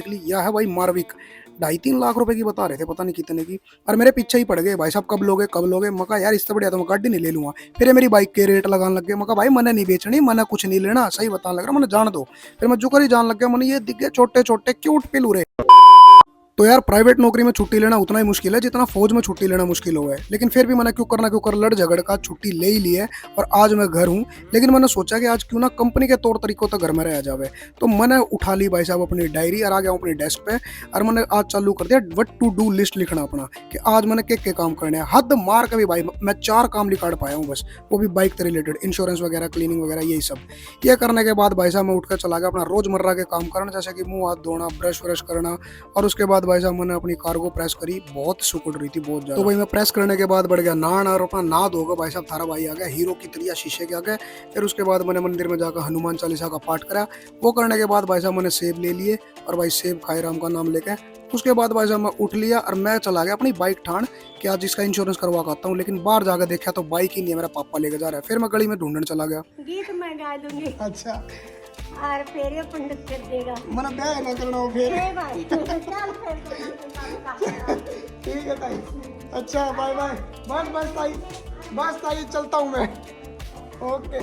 देख ली, यह है भाई मारविक। 2.5-3 लाख रुपए की बता रहे थे, पता नहीं कितने की। और मेरे पीछे ही पड़ गए भाई साहब, कब लोगे कब लोगे। मैं कहा यार इससे बढ़िया तो मैं गाड़ी नहीं ले लूंगा। फिर ये मेरी बाइक के रेट लगाने लग गए। मैं कहा भाई मैंने नहीं बेचनी, मैंने कुछ नहीं लेना, सही बताने लग रहा, मैंने जान दो। फिर मैं जुकर ही जान लग गया, मैंने ये दिख गए छोटे छोटे क्यूट पिलूरे। तो यार प्राइवेट नौकरी में छुट्टी लेना उतना ही मुश्किल है जितना फौज में छुट्टी लेना मुश्किल हो है। लेकिन फिर भी मैंने क्यों कर लड़ झगड़ का छुट्टी ले ही ली है। और आज मैं घर हूँ। लेकिन मैंने सोचा कि आज क्यों ना कंपनी के तौर तरीकों तक घर में रह जावे। तो मैंने उठा ली भाई साहब अपनी डायरी और आ गया हूँ अपनी डेस्क पे। और मैंने आज चालू कर दिया व्हाट टू डू लिस्ट लिखना अपना, कि आज मैंने के काम करने हैं। हद मार के भी भाई मैं 4 काम निकाल पाया हूँ बस, वो भी बाइक से रिलेटेड, इंश्योरेंस वगैरह, क्लीनिंग वगैरह, यही सब। ये करने के बाद भाई साहब मैं उठकर चला गया अपना रोजमर्रा के काम करना, जैसे कि मुंह हाथ धोना, ब्रश व्रश करना। और उसके बाद भाई साहब मैंने अपनी कार को प्रेस करी, बहुत सुकुड़ रही थी बहुत ज्यादा। तो भाई मैं प्रेस करने के बाद बढ़ गया नहान, और अपना नहा धोगा भाई साहब थारा भाई आ गया हीरो की तरह शीशे के आगे। फिर उसके बाद मैंने मंदिर में जाकर हनुमान चालीसा का पाठ करा। वो करने के बाद भाई साहब मैंने सेब ले लिए, और भाई सेब खाए राम का नाम लेके। उसके बाद भाई साहब मैं उठ लिया और मैं चला गया अपनी बाइक ठाण कि आज इसका इंश्योरेंस करवा के आता हूँ। लेकिन बाहर जाकर देखा तो बाइक ही नहीं है, मेरा पापा लेके जा रहा है। फिर मैं गली में ढूंढने चला गया। गीत मैं गा दूंगी अच्छा और फेरे पंडित कर देगा। मना ब्याह ना करना हो फिर। ए भाई चल फिर ठीक है ताई, अच्छा बाय बाय। बस ताई, बस ताई चलता हूँ मैं। ओके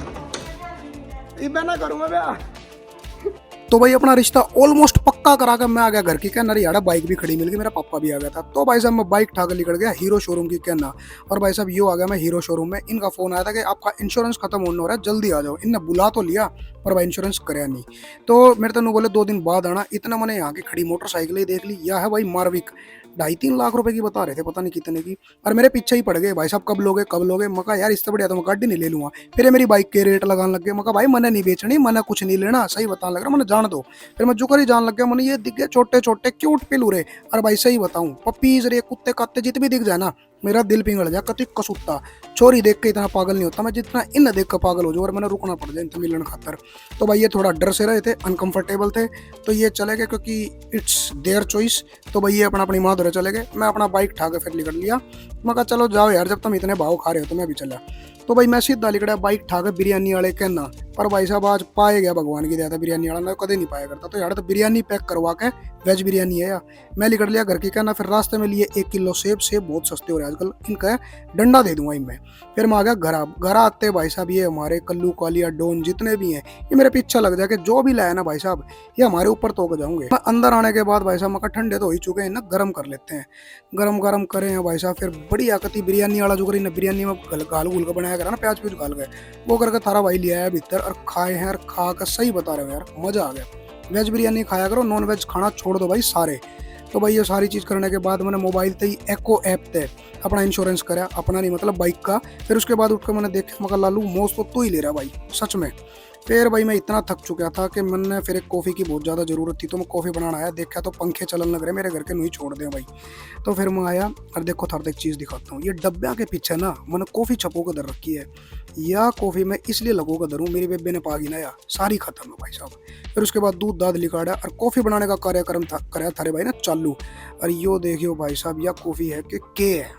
ये मैं ना करूँगा ब्याह। तो भाई अपना रिश्ता ऑलमोस्ट पक्का करा कर मैं आ गया घर की कहना, यार बाइक भी खड़ी मिल गई, मेरा पापा भी आ गया था। तो भाई साहब मैं बाइक ठाकर निकल गया हीरो शोरूम की कहना। और भाई साहब यो आ गया मैं हीरो शोरूम में। इनका फोन आया था कि आपका इंश्योरेंस खत्म होने हो रहा है, जल्दी आ जाओ। इनने बुला तो लिया पर भाई इंश्योरेंस कराया नहीं। तो मेरे तो बोले 2 दिन बाद आना। इतना मैंने यहाँ की खड़ी मोटरसाइकिल ही देख ली, यह है भाई मारविक। 2.5-3 लाख रुपए की बता रहे थे, पता नहीं कितने की। और मेरे पीछे ही पड़ गए भाई साहब, कब लोगे कब लोगे। मैं कहा यार इससे बढ़िया तो मैं गाड़ी नहीं ले लूंगा। फिर ये मेरी बाइक के रेट लगाने लग गए। मैं कहा भाई मैंने नहीं बेचनी, मैंने कुछ नहीं लेना, सही बताने लग रहा, मैंने जान दो। फिर मैं जुकर ही जान लग गया, मैंने ये दिख गए छोटे छोटे क्यूट पिलूरे। और भाई सही बताऊं, पप्पीज रे, कुत्ते काते जित भी दिख जाए ना, मेरा दिल पिघल जाए कति कसुत्ता। छोरी देख के इतना पागल नहीं होता मैं जितना इन देख कर पागल हो जाऊँ, और मैंने रुकना पड़ जाए इनसे मिलने खातर। तो भाई ये थोड़ा डर से रहे थे, अनकंफर्टेबल थे, तो ये चले गए क्योंकि इट्स देयर चॉइस। तो भाई ये अपना अपनी माँ धोरे चले गए। मैं अपना बाइक ठाके फिर निकल लिया। मैं कहा चलो जाओ यार, जब तुम इतने भाव खा रहे हो तो मैं भी चला। तो भाई मैं सीधा निकला बाइक ठाके बिरयानी वाले कहना। पर भाई साहब आज पाए गया भगवान की दया था, बिरयानी वाला मैं कदे नहीं पाया करता। तो यार तो बिरयानी पैक करवा के, वेज बिरयानी है यार। मैं निकल लिया घर की कहना। फिर रास्ते में लिए 1 किलो सेब। सेब बहुत सस्ते हो रहे हैं आजकल, इनका डंडा दे दूंगा इनमें। फिर मैं आ गया घर आते भाई साहब ये हमारे कल्लू कालिया डोन जितने भी हैं, ये मेरे पीछे लग जाए कि जो भी लाया ना भाई साहब ये हमारे ऊपर तो जाऊंगे। मैं अंदर आने के बाद भाई साहब मैं ठंडे तो हो ही चुके हैं ना, गर्म कर लेते हैं। गरम करे हैं भाई साहब। फिर बड़ी आकती बिरयानी वाला जो करी ना, बिरयानी में गाल गुल का बनाया करा ना, प्याज प्यूज गाल गए, वो करके थारा भाई लिया है भीतर और खाए हैं। और खा कर सही बता रहे हो यार, मजा आ गया। वेज बिरयानी खाया करो, नॉन वेज खाना छोड़ दो भाई सारे। तो भाई ये सारी चीज़ करने के बाद मैंने मोबाइल पे ही एको ऐप थे अपना इंश्योरेंस कराया, अपना नहीं मतलब बाइक का। फिर उसके बाद उठकर मैंने देखा, मगर लालू मोस्ट तो तू ही ले रहा भाई सच में। फिर भाई मैं इतना थक चुका था कि मैंने फिर एक कॉफ़ी की बहुत ज़्यादा ज़रूरत थी, तो मैं कॉफ़ी बनाना आया। देखा तो पंखे चलन लग रहे मेरे घर के, नहीं छोड़ दें भाई। तो फिर मैं आया और देखो थोड़ा एक चीज़ दिखाता हूँ। ये डब्बा के पीछे ना मैंने कॉफ़ी छपो कर धर रखी है। यह कॉफ़ी मैं इसलिए लगो कर धरूँ, मेरी बेबे ने पागी ना यार, सारी खत्म है भाई साहब। फिर उसके बाद दूध दाद लिकाड़ा और कॉफ़ी बनाने का कार्यक्रम था कराया थारे भाई ना चालू। और यो देखियो भाई साहब, यह कॉफ़ी है कि के है।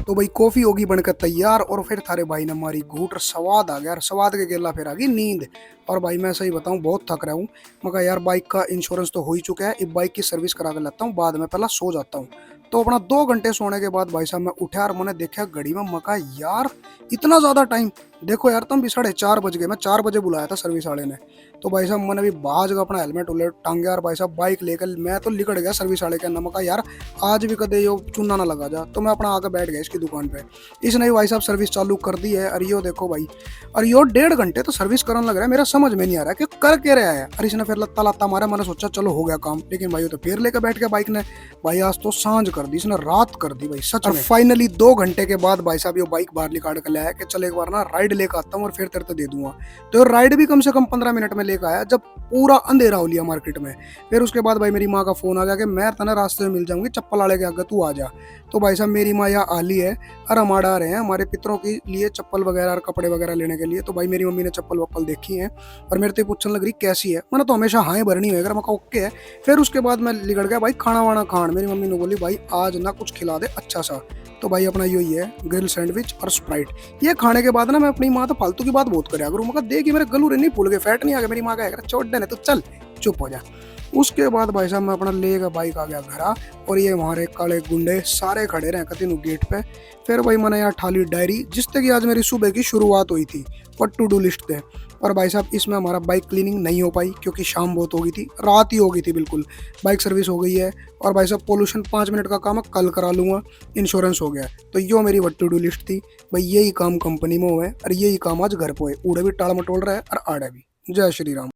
तो भाई कॉफी होगी बनकर तैयार, और फिर थारे भाई ने हमारी घूट और स्वाद आ गया। और स्वाद के गेला फिर आ गई नींद। और भाई मैं सही बताऊं बहुत थक रहा हूँ। मगर यार बाइक का इंश्योरेंस तो हो ही चुका है, इस बाइक की सर्विस करा कर लेता हूँ, बाद में पहला सो जाता हूँ। तो अपना 2 घंटे सोने के बाद भाई साहब मैं उठा और मैंने देखा घड़ी में, मका यार इतना ज़्यादा टाइम। देखो यार तुम भी 4:30 बज गए, मैं 4 बजे बुलाया था सर्विस वाले ने। तो भाई साहब मैंने भी बाज का अपना हेलमेट उलट टांगे और भाई साहब बाइक लेकर मैं तो निकल गया सर्विस वाले के नमका, यार आज भी कदे यो चूना ना लगा जा। तो मैं अपना आके बैठ गया इसकी दुकान पे। इसने भी भाई साहब सर्विस चालू कर दी है। और यो देखो भाई, और यो 1.5 घंटे तो सर्विस करने लग रहा है, मेरा समझ में नहीं आ रहा है कि कर के रहा है। और इसने फिर लत्ता लत्ता मारा, मैंने सोचा चलो हो गया काम। लेकिन भाई तो फिर लेकर बैठ गया बाइक ने। भाई आज तो सांझ कर दी इसने, रात कर दी भाई सच में। फाइनली 2 घंटे के बाद भाई साहब ये बाइक बाहर निकाल कर लाया कि चल एक बार ना राइड लेकर आता हूँ और फिर तेरे तो दे दूंगा। तो राइड भी कम से कम 15 मिनट में लेकर आया, जब पूरा अंधेरा हो लिया मार्केट में। फिर उसके बाद भाई मेरी माँ का फोन आ गया कि मैं तना रास्ते में मिल जाऊंगी, चप्पल वाले के आगे तू आ जा। तो भाई साहब मेरी माँ यहाँ आली है और हम आ रहे हैं हमारे पितरों के लिए चप्पल वगैरह और कपड़े वगैरह लेने के लिए। तो भाई मेरी मम्मी ने चप्पल वप्पल देखी है और मेरे से पूछने लग रही कैसी है। मैंने तो हमेशा हाँ भरनी है, मैं कहा ओके है। फिर उसके बाद मैं निकल गया भाई खाना वाना खान। मेरी मम्मी ने बोली भाई आज ना कुछ खिला दे अच्छा सा। तो भाई अपना यही है ग्रिल सैंडविच और स्प्राइट। ये खाने के बाद ना मैं अपनी माँ तो फालतू की बात बहुत करे अगर मैं देखी मेरे गलू नहीं फूल गए, फैट नहीं आ गया, मेरी माँ कहेगा छोड़ देने तो चल चुप हो जा। उसके बाद भाई साहब मैं अपना लेगा बाइक आ गया घर, और ये हमारे काले गुंडे सारे खड़े रहे कतीनू गेट पे। फिर भाई मैंने यहाँ ठाली डायरी जिससे कि आज मेरी सुबह की शुरुआत हुई थी और टू डू लिस्ट थे। और भाई साहब इसमें हमारा बाइक क्लीनिंग नहीं हो पाई क्योंकि शाम बहुत हो गई थी, रात ही हो गई थी बिल्कुल। बाइक सर्विस हो गई है और भाई साहब पोल्यूशन 5 मिनट का काम है कल करा लूँगा, इंश्योरेंस हो गया। तो यो मेरी वट टू डू लिस्ट थी भाई, यही काम कंपनी में हुए और यही काम आज घर पे हुए। उड़े भी टाल मटोल रहा है और आड़े भी। जय श्री राम।